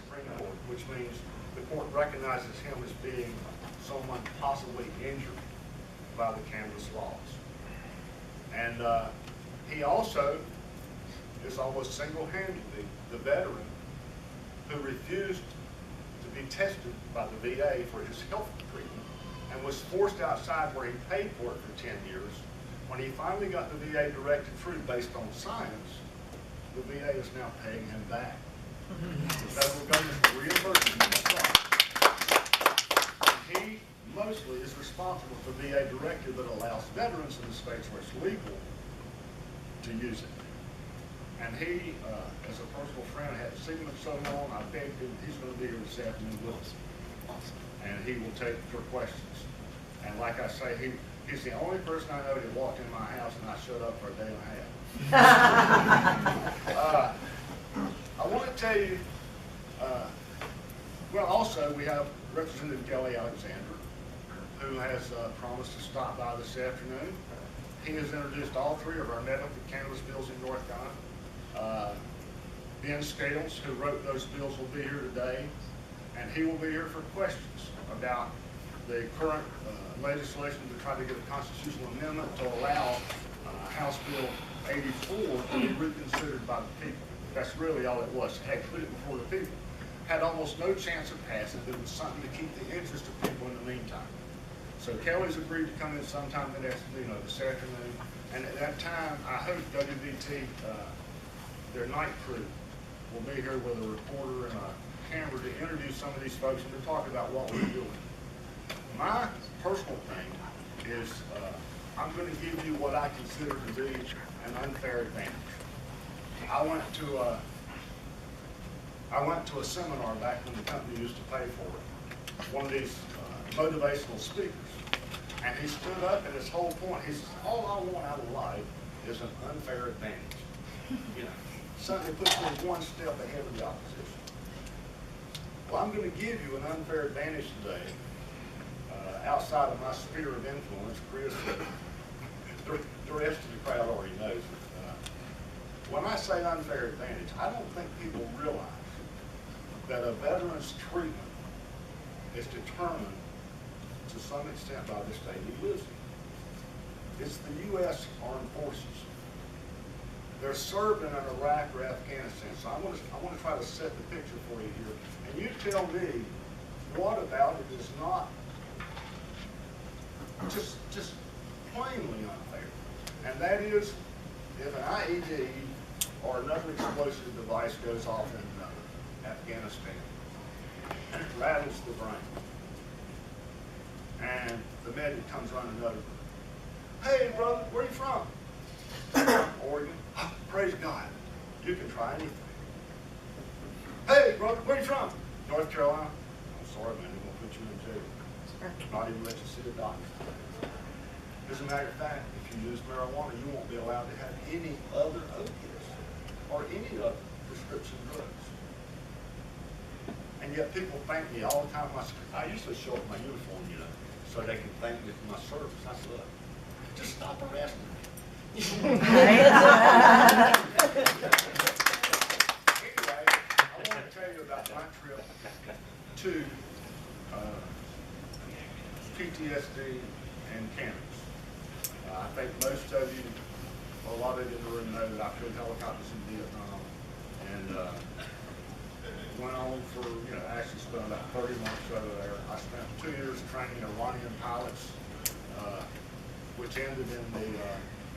Supreme Court, which means the court recognizes him as being someone possibly injured by the cannabis laws. And he also is almost single-handedly the veteran who refused to be tested by the VA for his health treatment and was forced outside where he paid for it for 10 years. When he finally got the VA directed through based on science, the VA is now paying him back. The federal government reimburses him upfront. He mostly is responsible for the VA directive that allows veterans in the states where it's legal to use it. And he, as a personal friend, I hadn't seen him in so long, I begged him, he's going to be here this afternoon with us. And he will take your questions. And like I say, he's the only person I know that walked in my house and I shut up for a day and a half. I want to tell you, well, also we have Representative Kelly Alexander, who has promised to stop by this afternoon. He has introduced all three of our medical cannabis bills in North Carolina. Ben Scales, who wrote those bills, will be here today, and he will be here for questions about the current legislation to try to get a constitutional amendment to allow House Bill 84 to be reconsidered by the people. That's really all it was. Had put it before the people. Had almost no chance of passing. It was something to keep the interest of people in the meantime. So Kelly's agreed to come in sometime this afternoon, and at that time, I hope WVT, their night crew, will be here with a reporter and a camera to interview some of these folks and to talk about what we're doing. My personal thing is I'm going to give you what I consider to be an unfair advantage. I went to a seminar back when the company used to pay for it. One of these motivational speakers. And he stood up, and his whole point, he says, all I want out of life is an unfair advantage. You know, something that puts me one step ahead of the opposition. Well, I'm going to give you an unfair advantage today, outside of my sphere of influence. Chris, the rest of the crowd already knows it. When I say unfair advantage, I don't think people realize that a veteran's treatment is determined to some extent by the state he lives in. It's the U.S. Armed Forces. They're serving in Iraq or Afghanistan. So I want to try to set the picture for you here. And you tell me what about it is not just plainly unfair. And that is if an IED or another explosive device goes off in Afghanistan and it rattles the brain. And the medic comes running over. Hey, brother, where are you from? Oregon. Oh, praise God. You can try anything. Hey, brother, where are you from? North Carolina. I'm sorry, man. They're going to put you in jail. Not even let you see a doctor. As a matter of fact, if you use marijuana, you won't be allowed to have any other opiates or any other prescription drugs. And yet people thank me all the time. I usually show up in my uniform, you know, so they can thank me for my service. I said, look, just stop arresting me. Anyway, I want to tell you about my trip to PTSD and cannabis. I think most of you, a lot of you in the room know that I flew helicopters in Vietnam and went on for, actually spent about 30 months over there. I spent 2 years training Iranian pilots, which ended in the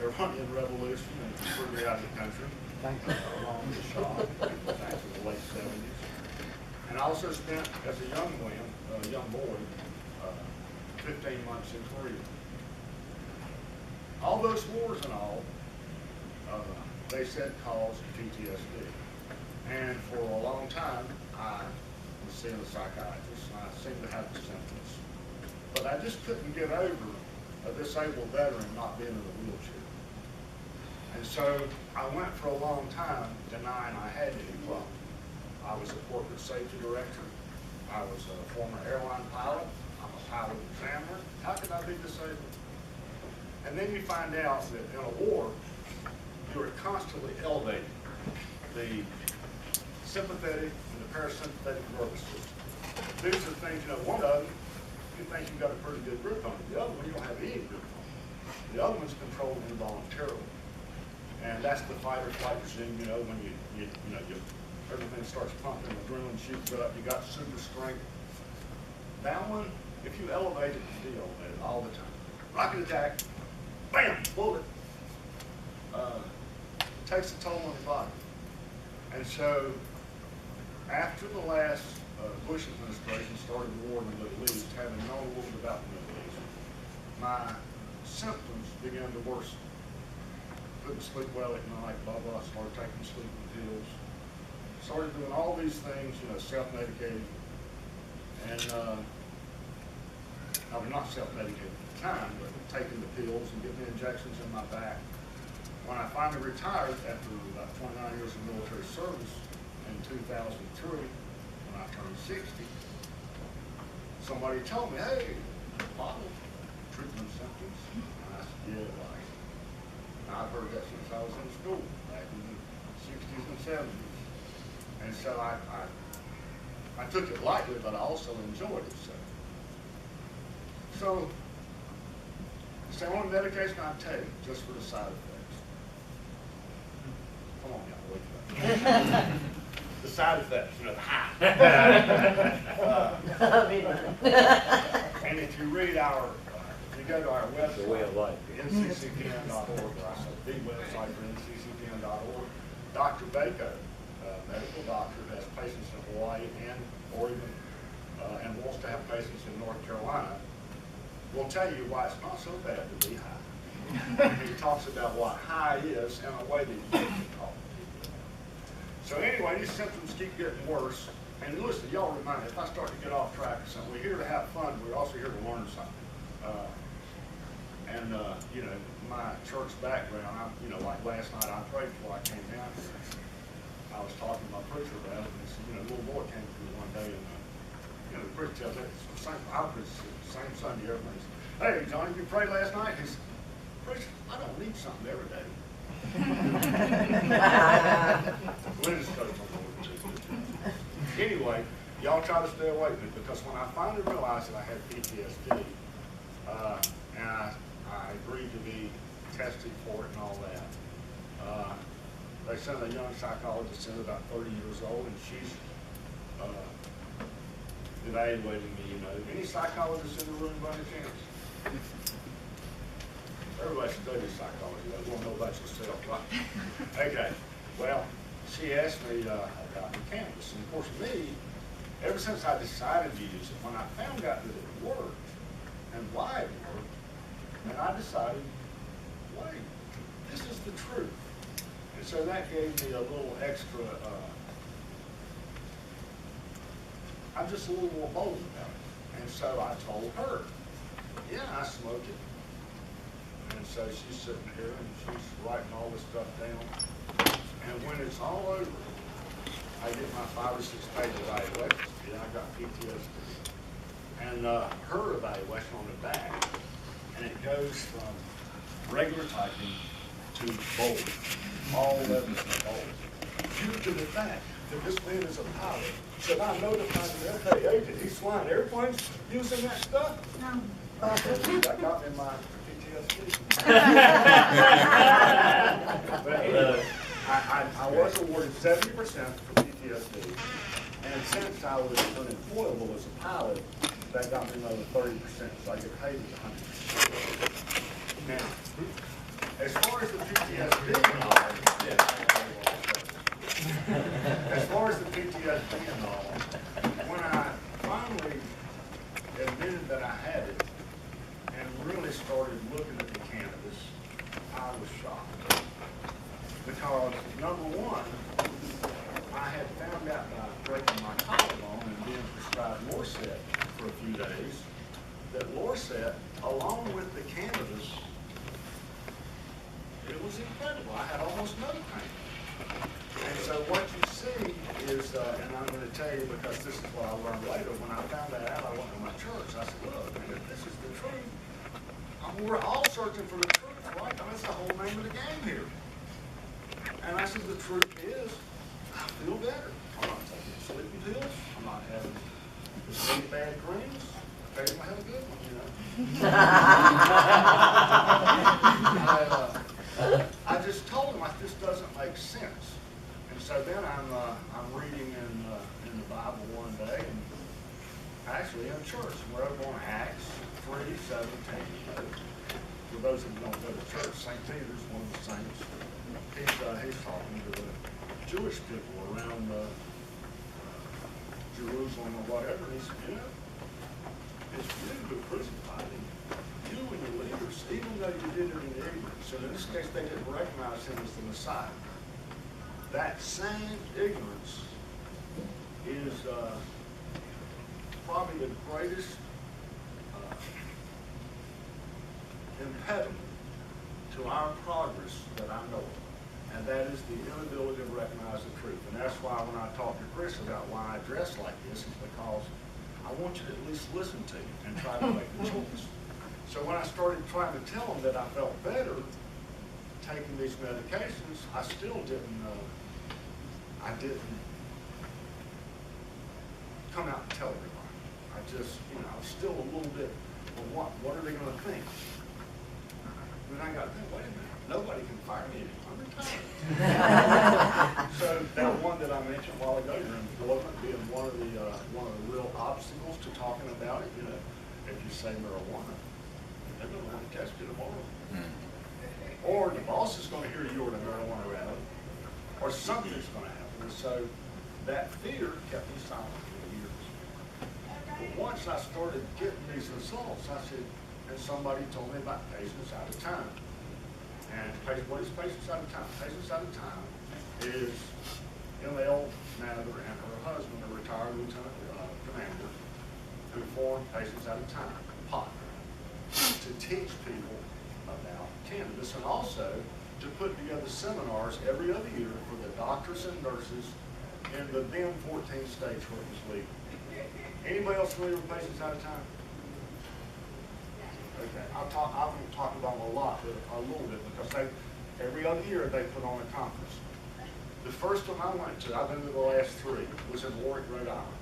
Iranian Revolution and threw me out of the country, along with the Shah. It was actually the late 70s. And I also spent, as a young boy, 15 months in Korea. All those wars and all, they said caused PTSD. And for a long time, I was seeing a psychiatrist, and I seemed to have the symptoms. But I just couldn't get over a disabled veteran not being in a wheelchair. And so I went for a long time denying I had any problem. I was a corporate safety director. I was a former airline pilot. I'm a pilot examiner. How could I be disabled? And then you find out that in a war, you are constantly elevating the sympathetic and the parasympathetic nervous system. These are things, you know, one of them, you think you've got a pretty good grip on it. The other one, you don't have any grip on it. The other one's controlled involuntarily. And that's the fight or flight regime, you know, when everything starts pumping, adrenaline shoots up, you got super strength. That one, if you elevate it, you elevate it all the time. Rocket attack, bam, bullet. Takes a toll on your body. And so, after the last Bush administration started the war in the Middle East, having known a little bit about the Middle East, my symptoms began to worsen. Couldn't sleep well at night, blah, blah, started taking sleeping pills. Started doing all these things, you know, self-medicating. And, I was not self-medicating at the time, but taking the pills and getting the injections in my back. When I finally retired after about 29 years of military service in 2003, when I turned 60, somebody told me, hey, bottle treatment symptoms. And I said, yeah, right. And I've heard that since I was in school, back in the 60s and 70s. And so I took it lightly, but I also enjoyed it. So it's the only medication I take just for the side effects. Come on, y'all, wake up. The side effects, you know, the high. And if you read if you go to our website, The Way of Life, nccpn.org, or I said the website for nccpn.org, Dr. Bako, medical doctor, has patients in Hawaii and Oregon, and wants to have patients in North Carolina, will tell you why it's not so bad to be high. He talks about what high is in a way that you can talk. So anyway, these symptoms keep getting worse. And listen, y'all remind me, if I start to get off track or something, we're here to have fun, we're also here to learn something. You know, my church background, you know, like last night I prayed before I came down here. I was talking to my preacher about it, and he said, you know, a little boy came through one day, and you know, the preacher tells me, it's the same, I preach the same Sunday every day. Hey, Johnny, you prayed last night? He said, preacher, I don't need something every day. Anyway, y'all try to stay away from it, because when I finally realized that I had PTSD, and I agreed to be tested for it and all that, they sent a young psychologist in about 30 years old, and she's evaluating me, you know. Any psychologists in the room by any chance? Everybody studies psychology. They want to know about yourself, right? Okay. Well, she asked me about the cannabis. And of course, me, ever since I decided to use it, when I found out that it worked and why it worked, and I decided, wait, this is the truth. And so that gave me a little extra, I'm just a little more bold about it. And so I told her, yeah, I smoke it. And so she's sitting here and she's writing all this stuff down. And when it's all over, I get my 5 or 6 page evaluation. Yeah, I got PTSD. And her evaluation on the back, and it goes from regular typing to bold. All levels of bold. Due to the fact that this man is a pilot, should I notify the FAA that he's flying airplanes using that stuff? No. That got me in my PTSD. But I was awarded 70% for PTSD, and since I was unemployable as a pilot, that got me another 30%, so I get paid as 100%. Now, as far as the PTSD and all, as far as the PTSD and all, when I finally admitted that I had it and really started looking at the cannabis, I was shocked. Because, number one, I had found out by breaking my collarbone and being prescribed Lorcet for a few days, that Lorcet, along with the cannabis, it was incredible. I had almost no pain. And so what you see is, and I'm going to tell you because this is what I learned later, when I found that out, I went to my church. I said, look, man, if this is the truth, we're all searching for the truth, right? I mean, that's the whole name of the game here. And I said, the truth is, I feel better. Hold on a second. sleeping pills. I'm not having as many bad dreams. Occasionally I have a good one, you know. I just told him this doesn't make sense. And so then I'm reading in the Bible one day, and actually in church. We're over on Acts 3:17. For those of you who don't go to church, St. Peter's one of the saints. He's talking to the Jewish people around Jerusalem or whatever. And he said, you know, it's you who crucified him. You and your leaders, even though you did it in ignorance. So in this case, they didn't recognize him as the Messiah. That same ignorance is probably the greatest impediment to our progress that I know of. And that is the inability to recognize the truth. And that's why when I talk to Chris about why I dress like this, is because I want you to at least listen to you and try to make the choice. So when I started trying to tell him that I felt better taking these medications, I still didn't come out and tell everybody. I just, you know, I was still a little bit, well, what are they going to think? Then I got to think, wait a minute, nobody can fire me anymore. I'm retired. So that one that I mentioned a while ago, your employment being one of the real obstacles to talking about it. You know, if you say marijuana, they're going to want to test you tomorrow. Or the boss is going to hear you order marijuana rally, or something's going to happen. And so that fear kept me silent for years. But once I started getting these results, I said, and somebody told me about patients at a time. And what is patients at a time? Patients at a time is M.L. Mather and her husband, a retired lieutenant commander, who formed Patients at a Time, POT, to teach people about cannabis, and also to put together seminars every other year for the doctors and nurses in the then 14 states where it was legal. Anybody else familiar with Patients at a Time? Okay, I won't talk about them a lot, but a little bit, because every other year they put on a conference. The first one I went to, I've been to the last three, was in Warwick, Rhode Island.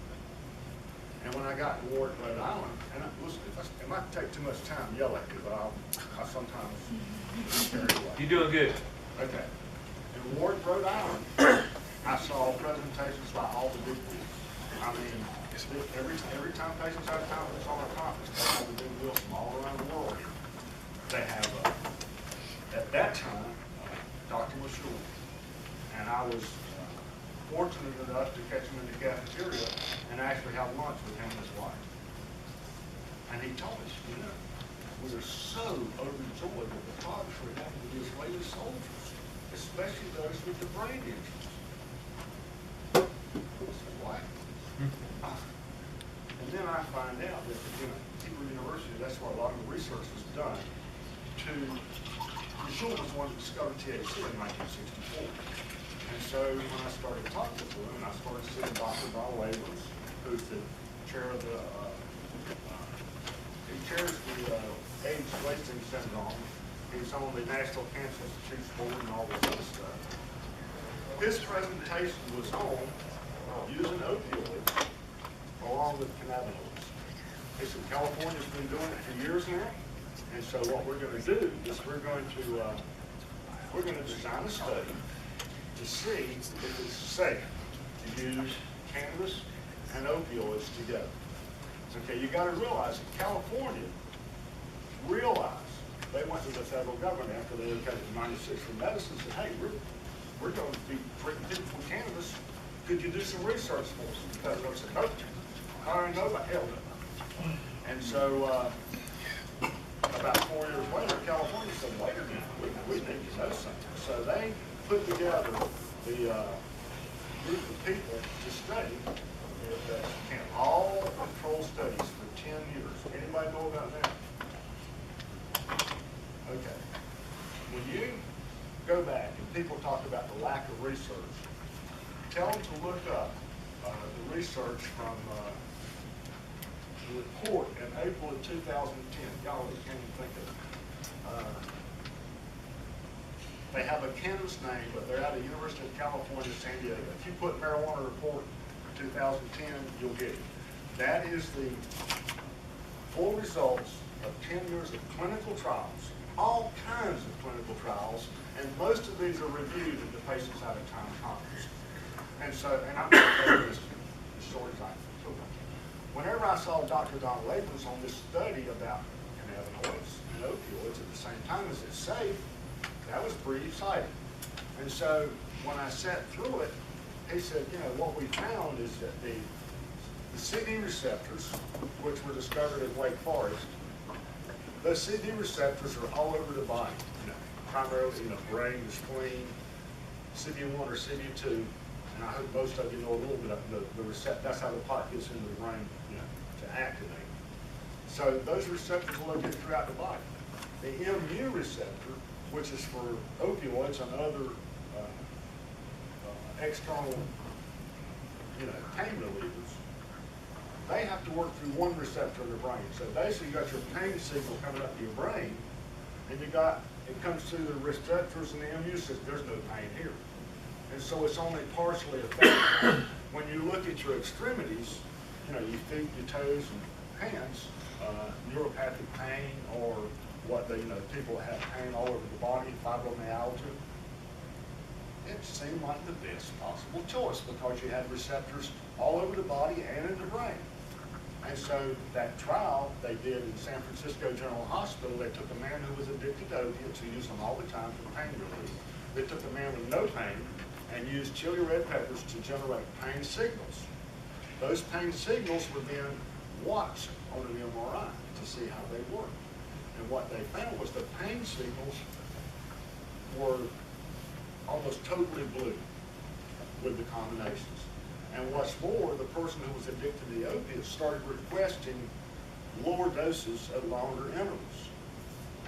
And when I got to Warwick, Rhode Island, and it might take too much time to yell at me, but I sometimes carry away. You're doing good. Okay. In Warwick, Rhode Island, I saw presentations by all the big people. I mean, every time Patients at a Time was on a conference, they have the big deals from all around the world. They have, at that time, Dr. Mashul. And I was fortunate enough to catch him in the cafeteria and actually have lunch with him and his wife. And he told us, you know, we are so overjoyed with the progress we're having with the Israeli soldiers, especially those with the brain injuries. I said, what? And then I find out that, you know, Hebrew University, that's where a lot of the research was done Mashul was the one that discovered THC in 1964. And so when I started talking to him, I started seeing Dr. Don Abrams, who's the chair of the, he chairs the AIDS wasting syndrome. He's on the National Cancer Institute board and all this other stuff. His presentation was on using opioids along with cannabinoids. He said California's been doing it for years now, and so what we're going to do is we're going to design a study to see if it's safe to use cannabis and opioids together. Okay, you got to realize that California realized, they went to the federal government after they looked at the 96 for medicine and said, hey, we're going to be treating people with cannabis. Could you do some research for us? The federal said, nope. I don't know about hell no. And so about 4 years later, California said, wait a minute, we need to know something. So they put together the group of people to study all control studies for 10 years. Anybody know about that? Okay. When you go back and people talk about the lack of research, tell them to look up the research from the report in April of 2010. Y'all can't even think of it. They have a cannabis name, but they're out of the University of California, San Diego. If you put marijuana report 2010, you'll get it. That is the full results of 10 years of clinical trials, all kinds of clinical trials, and most of these are reviewed in the Patients Out of Time Conference. And so, and I'm going to tell you this as short as I can. Whenever I saw Dr. Donald Abrams on this study about cannabinoids and opioids at the same time as it's safe, that was pretty exciting. And so when I sat through it, he said, you know, what we found is that the CD receptors, which were discovered at Wake Forest, those CD receptors are all over the body, you know, primarily in the brain, the spleen, CD1 or CD2, and I hope most of you know a little bit of the receptor. That's how the pot gets into the brain, you know, to activate. So those receptors are located throughout the body. The MU receptor, which is for opioids and other external, you know, pain relievers, they have to work through one receptor in the brain. So basically you got your pain signal coming up to your brain, and you got, it comes through the receptors and the MU system. There's no pain here. And so it's only partially affected. When you look at your extremities, you know, your feet, your toes, and hands, neuropathic pain, or what they, you know, people have pain all over the body, fibromyalgia, it seemed like the best possible choice because you had receptors all over the body and in the brain. And so that trial they did in San Francisco General Hospital, they took a man who was addicted to opiates, who used them all the time for pain relief. They took a man with no pain and used chili red peppers to generate pain signals. Those pain signals were then watched on an MRI to see how they worked. And what they found was the pain signals were almost totally blue with the combinations. And what's more, the person who was addicted to the opiates started requesting lower doses at longer intervals.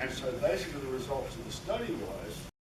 And so basically the results of the study was